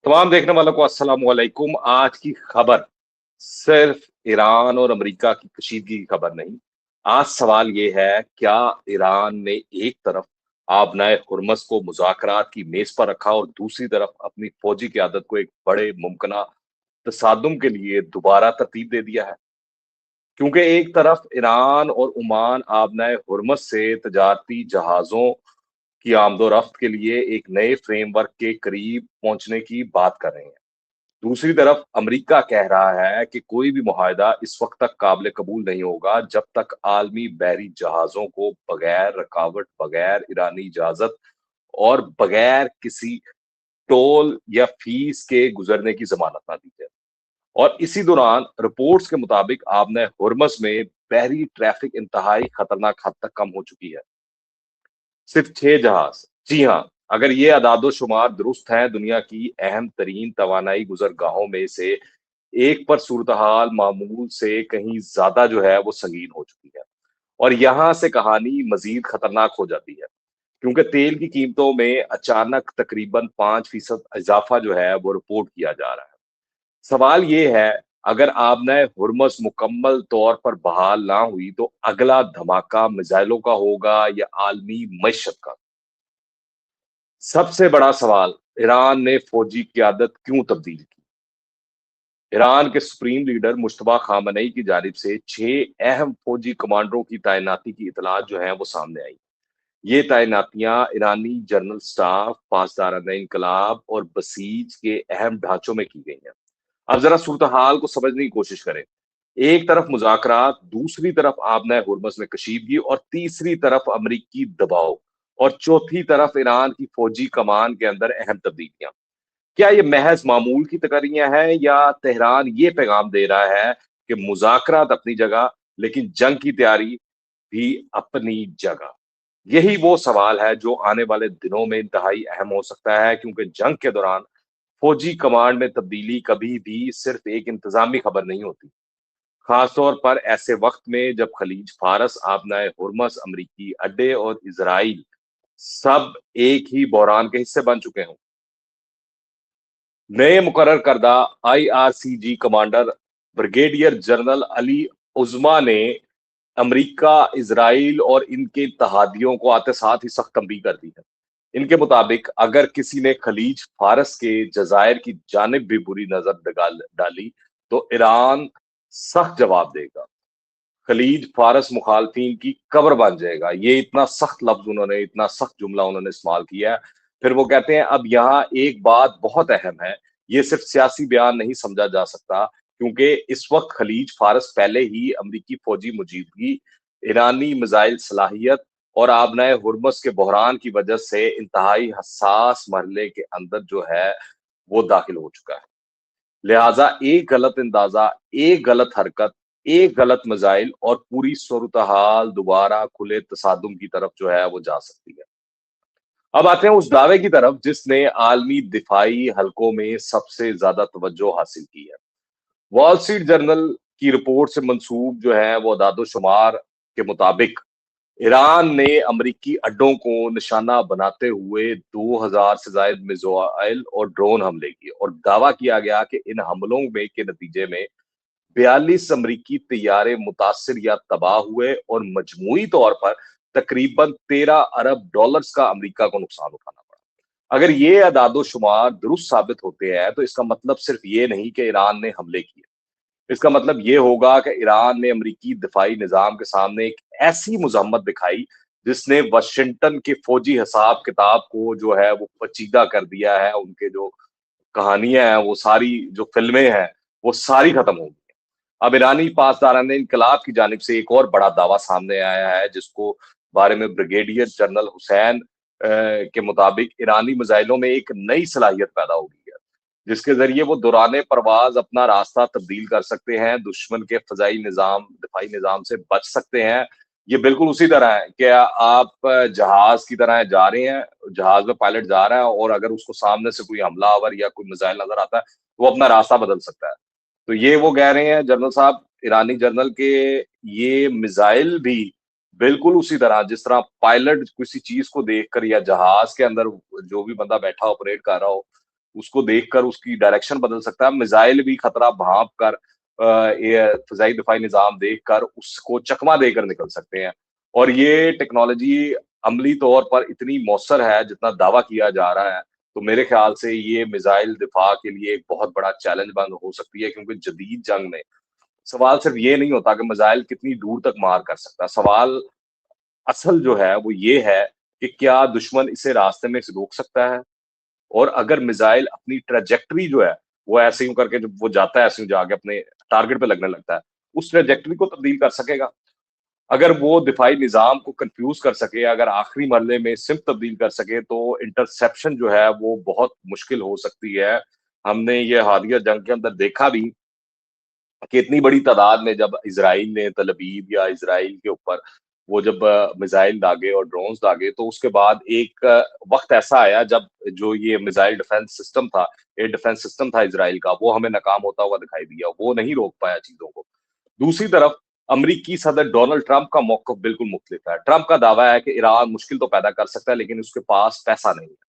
तमाम देखने वालों को अस्सलाम वालेकुम। आज की खबर सिर्फ ईरान और अमेरिका की कशीदगी की खबर नहीं। आज सवाल ये है, क्या ईरान ने एक तरफ आबनाए हुर्मस को मुज़ाकरात की मेज पर रखा और दूसरी तरफ अपनी फौजी क़यादत को एक बड़े मुमकिना तसादुम के लिए दोबारा तरतीब दे दिया है? क्योंकि एक तरफ ईरान और ओमान आबनाए हुर्मस से तजारती जहाज़ों की आमदो-रफ्त के लिए एक नए फ्रेमवर्क के करीब पहुँचने की बात कर रहे हैं। दूसरी तरफ अमेरिका कह रहा है कि कोई भी मुआहदा इस वक्त तक काबिल कबूल नहीं होगा जब तक आलमी बहरी जहाजों को बगैर रुकावट, बगैर ईरानी इजाजत और बगैर किसी टोल या फीस के गुजरने की जमानत ना दी जाए। और इसी दौरान रिपोर्ट्स के मुताबिक आबने हुर्मस में बहरी ट्रैफिक इंतहाई खतरनाक हद तक कम हो चुकी है। सिर्फ 6 जहाज। जी हाँ, अगर ये अदाद-ओ-शुमार दुरुस्त हैं, दुनिया की अहम तरीन तवानाई गुज़रगाहों में से एक पर सूरत-हाल मामूल से कहीं ज़्यादा जो है वो संगीन हो चुकी है। और यहाँ से कहानी मज़ीद खतरनाक हो जाती है, क्योंकि तेल की कीमतों में अचानक तकरीबन 5% इज़ाफ़ा जो है वो रिपोर्ट किया जा रहा है। सवाल ये है, अगर आबनाए हुर्मस मुकम्मल तौर पर बहाल ना हुई, तो अगला धमाका मिसाइलों का होगा या आलमी मईशत का? सबसे बड़ा सवाल, ईरान ने फौजी क़यादत क्यों तब्दील की? ईरान के सुप्रीम लीडर मुश्तबा खामनेई की जानिब से 6 अहम फौजी कमांडरों की तैनाती की इतलात जो हैं वो सामने आई। ये तैनातियां ईरानी जनरल स्टाफ, पासदारान इनकलाब और बसीज के अहम ढांचों में की गई हैं। अब जरा सूरत हाल को समझने की कोशिश करें। एक तरफ मुज़ाकरात, दूसरी तरफ आबनाए हुर्मस में कशीदगी और तीसरी तरफ अमरीकी दबाव और चौथी तरफ ईरान की फौजी कमान के अंदर अहम तब्दीलियां। क्या ये महज मामूल की तकरियां हैं या तेहरान ये पैगाम दे रहा है कि मुज़ाकरात अपनी जगह, लेकिन जंग की तैयारी भी अपनी जगह? यही वो सवाल है जो आने वाले दिनों में इंतहाई अहम हो सकता है, क्योंकि जंग के दौरान फौजी कमांड में तब्दीली कभी भी सिर्फ एक इंतजामी खबर नहीं होती। खासतौर पर ऐसे वक्त में जब खलीज फारस, आबनाए हुर्मस, अमरीकी अड्डे और इसराइल सब एक ही बहरान के हिस्से बन चुके हों। नए मुकर्रर करदा आईआरसीजी कमांडर ब्रिगेडियर जनरल अली उज़्मा ने अमेरिका, इजराइल और इनके इत्तेहादियों को आते साथ ही सख्त तंबीह कर दी है। इनके मुताबिक अगर किसी ने खलीज फारस के जजायर की जानिब भी बुरी नजर डाली, तो ईरान सख्त जवाब देगा। खलीज फारस मुखालफिन की कब्र बन जाएगा। ये इतना सख्त लफ्ज उन्होंने, इतना सख्त जुमला उन्होंने इस्तेमाल किया है। फिर वो कहते हैं, अब यहाँ एक बात बहुत अहम है, ये सिर्फ सियासी बयान नहीं समझा जा सकता, क्योंकि इस वक्त खलीज फारस पहले ही अमरीकी फौजी मौजूदगी, ईरानी मिसाइल सलाहियत और आबनाए हुर्मस के बहरान की वजह से इंतहाई हसास मरहले के अंदर जो है वो दाखिल हो चुका है। लिहाजा एक गलत अंदाजा, एक गलत हरकत, एक गलत मिसाइल और पूरी सूरत-हाल दोबारा खुले तसादुम की तरफ जो है वो जा सकती है। अब आते हैं उस दावे की तरफ जिसने आलमी दिफाई हलकों में सबसे ज्यादा तवज्जो हासिल की है। वॉल स्ट्रीट जर्नल की रिपोर्ट से मंसूब जो है वो अदाद-ओ-शुमार के मुताबिक ईरान ने अमरीकी अड्डों को निशाना बनाते हुए 2000 से जायद मिसाइल और ड्रोन हमले किए और दावा किया गया कि इन हमलों में के नतीजे में 42 अमरीकी तैयारे मुतासिर या तबाह हुए और मजमूई तौर पर तकरीबन 13 अरब डॉलर्स का अमरीका को नुकसान उठाना पड़ा। अगर ये अदाद-ओ-शुमार दुरुस्त साबित होते हैं, तो इसका मतलब सिर्फ ये नहीं कि ईरान ने हमले किए। इसका मतलब ये होगा कि ईरान ने अमरीकी दिफाई निज़ाम के सामने एक ऐसी मुज़म्मत दिखाई, जिसने वाशिंगटन के फौजी हिसाब-किताब को जो है वो पचीदा कर दिया है। उनके जो कहानियाँ हैं, वो सारी जो फ़िल्में हैं, वो सारी खत्म हो गई हैं। अब ईरानी पासदारान इनकलाब की जानिब से एक और बड़ा दावा सामने आया है, जिसको बारे में ब्रिगेडियर जनरल हुसैन के मुताबिक ईरानी मिसाइलों में एक नई सलाहियत पैदा हो गई है, जिसके ज़रिए वो दौरान परवाज़ अपना रास्ता तब्दील कर सकते हैं, दुश्मन के फ़ज़ाई निज़ाम, दिफाई निज़ाम से बच सकते हैं। ये बिल्कुल उसी तरह है कि आप जहाज़ की तरह जा रहे हैं, जहाज़ में पायलट जा रहा है और अगर उसको सामने से कोई हमलावर या कोई मिसाइल नज़र आता है, तो वो अपना रास्ता बदल सकता है। तो ये वो कह रहे हैं जनरल साहब, ईरानी जनरल के ये मिसाइल भी बिल्कुल उसी तरह जिस तरह पायलट किसी चीज़ को देखकर या जहाज़ के अंदर जो भी बंदा बैठा ऑपरेट कर रहा हो, उसको देखकर उसकी डायरेक्शन बदल सकता है। मिसाइल भी खतरा भांप कर फिजाई दिफाई निजाम देखकर उसको चकमा देकर निकल सकते हैं। और ये टेक्नोलॉजी अमली तौर पर इतनी मौसर है जितना दावा किया जा रहा है, तो मेरे ख्याल से ये मिसाइल दिफा के लिए एक बहुत बड़ा चैलेंज बन हो सकती है, क्योंकि जदीद जंग में सवाल सिर्फ ये नहीं होता कि मिसाइल कितनी दूर तक मार कर सकता है। सवाल असल जो है वो ये है कि क्या दुश्मन इसे रास्ते में से रोक सकता है? और अगर मिसाइल अपनी ट्रेजेक्टरी जो है वो ऐसे यूं करके जब वो जाता है ऐसे यूं जाके अपने टारगेट पे लगने लगता है, उस ट्रेजेक्टरी को तब्दील कर सकेगा। अगर वो दिफाई निजाम को कंफ्यूज कर सके, अगर आखिरी मरले में सिर्फ तब्दील कर सके, तो इंटरसेप्शन जो है वो बहुत मुश्किल हो सकती है। हमने ये हालिया जंग के अंदर देखा भी कि इतनी बड़ी तादाद में जब इसराइल ने तल अवीव या इसराइल के ऊपर वो जब मिसाइल दागे और ड्रोन्स दागे, तो उसके बाद एक वक्त ऐसा आया जब जो ये मिसाइल डिफेंस सिस्टम था, एयर डिफेंस सिस्टम था इसराइल का, वो हमें नाकाम होता हुआ दिखाई दिया। वो नहीं रोक पाया चीजों को। दूसरी तरफ अमरीकी सदर डोनाल्ड ट्रंप का मौकफ बिल्कुल मुख्तलिफ है। ट्रंप का दावा है कि ईरान मुश्किल तो पैदा कर सकता है, लेकिन उसके पास पैसा नहीं है।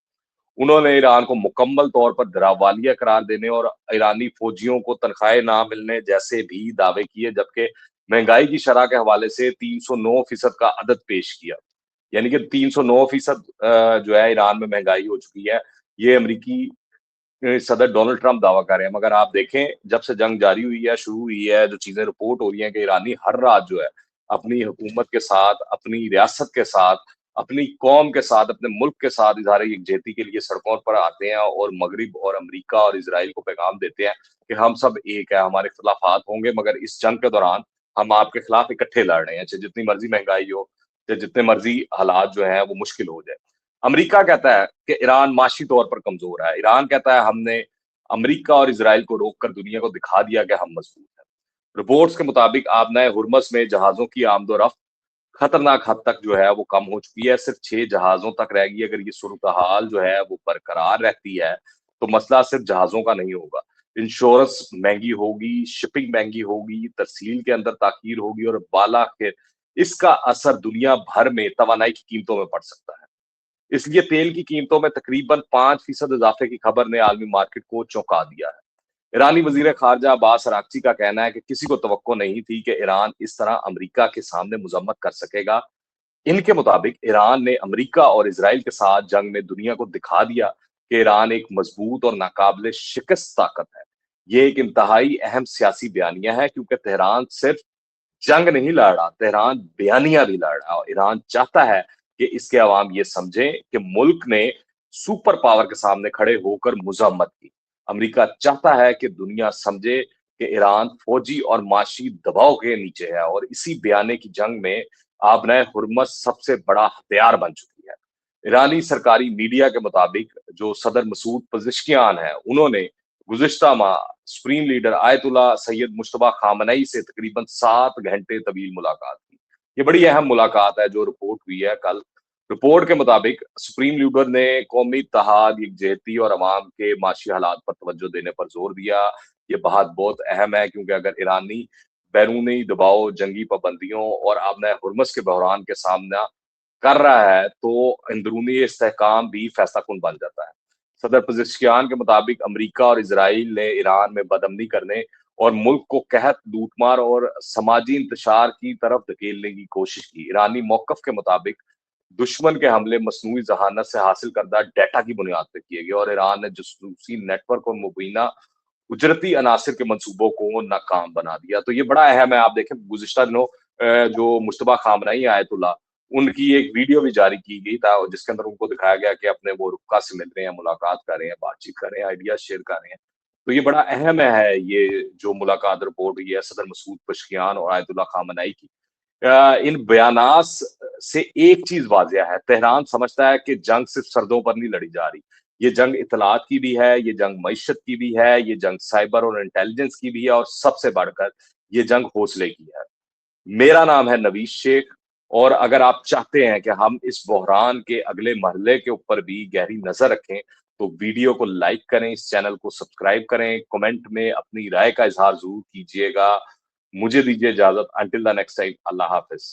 उन्होंने ईरान को मुकम्मल तौर पर गिरावालिया करार देने और ईरानी फौजियों को तनख्वाहें ना मिलने जैसे भी दावे किए, जबकि महंगाई की शरह के हवाले से 309% का अदद पेश किया। यानी कि 309% जो है ईरान में महंगाई हो चुकी है। ये अमरीकी सदर डोनाल्ड ट्रंप दावा कर रहे हैं, मगर आप देखें जब से जंग जारी हुई है, शुरू हुई है, जो चीजें रिपोर्ट हो रही हैं कि ईरानी हर रात जो है अपनी हुकूमत के साथ, अपनी रियासत के साथ, अपनी कौम के साथ, अपने मुल्क के साथ इजहार यकजहती के लिए सड़कों पर आते हैं और मगरिब और अमरीका और इसराइल को पैगाम देते हैं कि हम सब एक है, हमारे इख्तलाफात होंगे, मगर इस जंग के दौरान हम आपके खिलाफ इकट्ठे लड़ रहे हैं, चाहे जितनी मर्जी महंगाई हो, चाहे जितने मर्जी हालात जो है वो मुश्किल हो जाए। अमेरिका कहता है कि ईरान माशी तौर पर कमजोर है। ईरान कहता है हमने अमेरिका और इसराइल को रोककर दुनिया को दिखा दिया कि हम मजबूत हैं। रिपोर्ट्स के मुताबिक आबनाए हुर्मस में जहाजों की आमदोरफ्त खतरनाक हद तक जो है वो कम हो चुकी है। सिर्फ 6 जहाजों तक रह गई। अगर ये सूरत-हाल जो है वो बरकरार रहती है, तो मसला सिर्फ जहाजों का नहीं होगा। इंश्योरेंस महँगी होगी, शिपिंग महँगी होगी, तरसील के अंदर ताख़ीर होगी और बालाखिर इसका असर दुनिया भर में तवानाई की कीमतों में पड़ सकता है। इसलिए तेल की कीमतों में तकरीबन 5% इजाफे की खबर ने आलमी मार्केट को चौंका दिया है। ईरानी वजीर खारजा अब्बास अरागची का कहना है कि किसी को तवक्को नहीं थी कि ईरान इस तरह अमेरिका के सामने मुजम्मत कर सकेगा। इनके मुताबिक ईरान ने अमेरिका और इसराइल के साथ जंग में दुनिया को दिखा दिया कि ईरान एक मजबूत और नाकाबिले शिकस्त ताकत है। ये एक इंतहाई अहम सियासी बयानिया है, क्योंकि तेहरान सिर्फ जंग नहीं लड़ रहा, तेहरान बयानिया भी लड़ रहा है। और ईरान चाहता है कि इसके अवाम ये समझें कि मुल्क ने सुपर पावर के सामने खड़े होकर मुजम्मत की। अमेरिका चाहता है कि दुनिया समझे कि ईरान फौजी और माशी दबाव के नीचे है, और इसी बयाने की जंग में आबनाए हुर्मस सबसे बड़ा हथियार बन चुकी है। ईरानी सरकारी मीडिया के मुताबिक जो सदर मसूद पजिश्कियान है, उन्होंने गुज़िश्ता माह supreme leader Ayatollah Sayyid Mojtaba Khamenei से तकरीबन 7 घंटे तवील मुलाकात की। ये बड़ी अहम मुलाकात है जो रिपोर्ट हुई है कल। रिपोर्ट के मुताबिक सुप्रीम लीडर ने कौमी इत्तेहाद, यकजहती और अवाम के माशी हालात पर तवज्जो देने पर जोर दिया। ये बात बहुत अहम है, क्योंकि अगर ईरानी बैरूनी दबाव, जंगी पाबंदियों और आबनाए हुर्मस के बहरान के सामना कर रहा है, तो अंदरूनी इस्तेहकाम भी फैसलाकुन बन जाता है। सदर पजिश्कियान के मुताबिक अमेरिका और इसराइल ने ईरान में बदअमनी करने और मुल्क को कहत, लूटमार और समाजी इंतशार की तरफ धकेलने की कोशिश की। ईरानी मौकफ के मुताबिक दुश्मन के हमले मसनूई जहानत से हासिल करदा डेटा की बुनियाद पर किए गए, और ईरान ने जासूसी नेटवर्क और मुबीना उजरती अनासिर के मंसूबों को नाकाम बना दिया। तो ये बड़ा अहम है। आप देखें गुज़िश्ता दिनों जो मुज्तबा खामनई आयतुल्लाह, उनकी एक वीडियो भी जारी की गई था, जिसके अंदर उनको दिखाया गया कि अपने वो रुफ़क़ा से मिल रहे हैं, मुलाकात कर रहे हैं, बातचीत कर रहे हैं, आइडियाज़ शेयर कर रहे हैं। तो ये बड़ा अहम है, ये जो मुलाकात रिपोर्ट हुई है सदर मसूद पज़ेश्कियान और आयतुल्लाह खामनई की। इन बयानात से एक चीज़ वाज़िह है, तेहरान समझता है कि जंग सिर्फ सरहदों पर नहीं लड़ी जा रही। ये जंग इत्तलात की भी है, ये जंग मईशत की भी है, ये जंग साइबर और इंटेलिजेंस की भी है, और सबसे बढ़कर ये जंग हौसले की है। मेरा नाम है नवीश शेख, और अगर आप चाहते हैं कि हम इस बहरान के अगले मरहले के ऊपर भी गहरी नज़र रखें, तो वीडियो को लाइक करें, इस चैनल को सब्सक्राइब करें, कमेंट में अपनी राय का इज़हार ज़रूर कीजिएगा। मुझे दीजिए इजाज़त, अंटिल द नेक्स्ट टाइम, अल्लाह हाफ़िज़।